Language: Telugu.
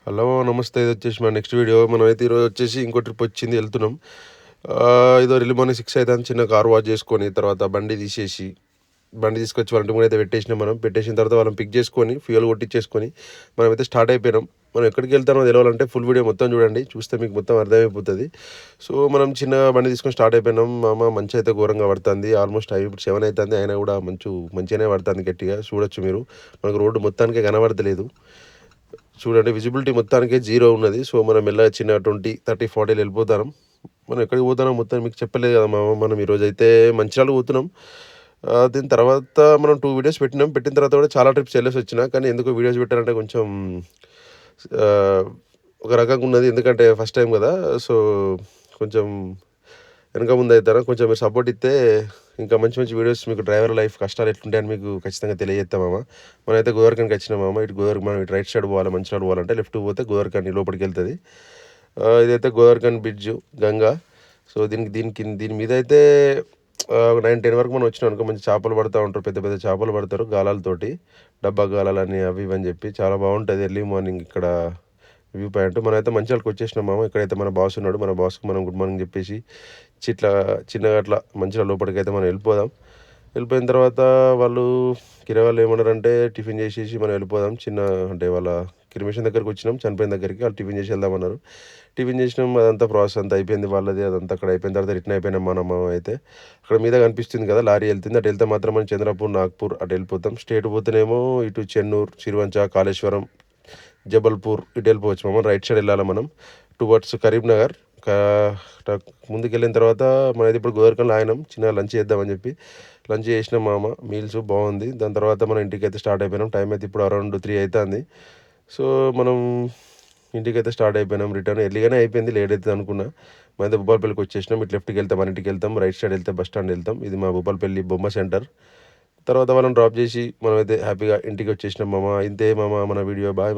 హలో నమస్తే. ఇది వచ్చేసి మా నెక్స్ట్ వీడియో. మనమైతే ఈరోజు వచ్చేసి ఇంకో ట్రిప్ వచ్చింది, వెళ్తున్నాం. ఏదో ఎర్లీ మార్నింగ్ 6 అవుతుంది. చిన్న కార్ వాష్ చేసుకొని తర్వాత బండి తీసుకొచ్చి వాళ్ళ ఇంటి ముందు అయితే పెట్టేసినాం. పెట్టేసిన తర్వాత వాళ్ళని పిక్ చేసుకొని ఫ్యూయల్ కొట్టించేసుకొని మనమైతే స్టార్ట్ అయిపోయినాం. మనం ఎక్కడికి వెళ్తామో తెలవాలంటే ఫుల్ వీడియో మొత్తం చూడండి, చూస్తే మీకు మొత్తం అర్థమైపోతుంది. సో మనం చిన్న బండి తీసుకొని స్టార్ట్ అయిపోయినాం. మంచి అయితే ఘోరంగా పడుతుంది. ఆల్మోస్ట్ ఇప్పుడు 7 అవుతుంది, అయినా కూడా మంచిగానే పడుతుంది గట్టిగా. చూడొచ్చు మీరు, మనకు రోడ్డు మొత్తానికే కనబడతలేదు. చూడండి, విజిబిలిటీ మొత్తానికే జీరో ఉన్నది. సో మనం చిన్న 20, 30, 40 వెళ్ళిపోతాం. మనం ఎక్కడికి పోతున్నాం మొత్తం మీకు చెప్పలేదు కదా మనం ఈరోజు అయితే మంచిర్యాల పోతున్నాం. దీని తర్వాత మనం 2 వీడియోస్ పెట్టిన తర్వాత కూడా చాలా ట్రిప్స్ వెళ్ళేసి వచ్చినా, కానీ ఎందుకో వీడియోస్ పెట్టారంటే కొంచెం ఒక రకంగా ఉన్నది. ఎందుకంటే ఫస్ట్ టైం కదా, సో కొంచెం వెనక ముందు అవుతారా. కొంచెం మీరు సపోర్ట్ ఇస్తే ఇంకా మంచి మంచి వీడియోస్, మీకు డ్రైవర్ లైఫ్ కష్టాలు ఎట్లుంటాయని మీకు ఖచ్చితంగా తెలియజేస్తామమ్మ. మనమైతే గోవర్కన్కి వచ్చినామమ్మ. మనం ఇటు రైట్ సైడ్ పోవాలి, మంచిర్యాల పోవాలంటే లెఫ్ట్ పోతే గోవర్కన్ లోపలికి వెళ్తుంది. ఇదైతే గోవర్కన్ బ్రిడ్జ్, గంగా. సో దీని మీద అయితే 9, 10 వరకు మనం వచ్చినాం అనుకో, మంచి చేపలు పడుతూ ఉంటారు, పెద్ద పెద్ద చేపలు పడతారు గాలాలతోటి, డబ్బా గాలాలని అవి ఇవని చెప్పి చాలా బాగుంటుంది ఎర్లీ మార్నింగ్ ఇక్కడ వ్యూ పాయింట్. మనమైతే మంచిర్యాలకు వచ్చేసినాం ఇక్కడైతే మన బాస్ ఉన్నాడు. మన బాస్కి మనం గుడ్ మార్నింగ్ చెప్పేసి చిన్నగా అట్లా మంచిర్యాల లోపలికి అయితే మనం వెళ్ళిపోయిన తర్వాత వాళ్ళు కిరాయి వాళ్ళు ఏమన్నారంటే టిఫిన్ చేసేసి మనం వెళ్ళిపోదాం. అంటే వాళ్ళ క్రిమేషన్ దగ్గరికి వచ్చినాం, చనిపోయిన దగ్గరికి. వాళ్ళు టిఫిన్ చేసి వెళ్దామన్నారు. టిఫిన్ చేసినాం, అదంతా ప్రాసెస్ అంతా అయిపోయింది వాళ్ళది. అదంతా అక్కడ అయిపోయిన తర్వాత రిటర్న్ అయిపోయినాం మనం అయితే. అక్కడ మీద కనిపిస్తుంది కదా లారీ వెళ్తుంది, అటు వెళ్తే మాత్రం మనం చంద్రపూర్, నాగ్పూర్ అటు వెళ్ళిపోతాం. స్టేట్ పోతేనేమో ఇటు చెన్నూరు, చిరువంచ, కాళేశ్వరం, జబల్పూర్ ఇటు వెళ్ళిపోవచ్చు. రైట్ సైడ్ వెళ్ళాలి మనం టువర్డ్స్ కరీంనగర్. ముందుకు వెళ్ళిన తర్వాత మనది ఇప్పుడు గోవర్కన్లో ఆగినాం, చిన్న లంచ్ చేద్దామని చెప్పి. లంచ్ చేసినాం మీల్స్ బాగుంది. దాని తర్వాత మనం ఇంటికి అయితే స్టార్ట్ అయిపోయినాం. టైం అయితే ఇప్పుడు అరౌండ్ 3 అవుతుంది. సో మనం ఇంటికి అయితే స్టార్ట్ అయిపోయినాం. రిటర్న్ ఎర్లీగానే అయిపోయింది, లేట్ అవుతుంది అనుకున్నా. మనైతే భూపాలపల్లికి వచ్చేసినాం. ఇటు లెఫ్ట్కి వెళ్తాం, మన ఇంటికి వెళ్తాం. రైట్ సైడ్ వెళ్తే బస్ స్టాండ్ వెళ్తాం. ఇది మా భూపాలపల్లి బొమ్మ సెంటర్. తర్వాత వాళ్ళని డ్రాప్ చేసి మనమైతే హ్యాపీగా ఇంటికి వచ్చేసినాం ఇంతే మన వీడియో. బాయ్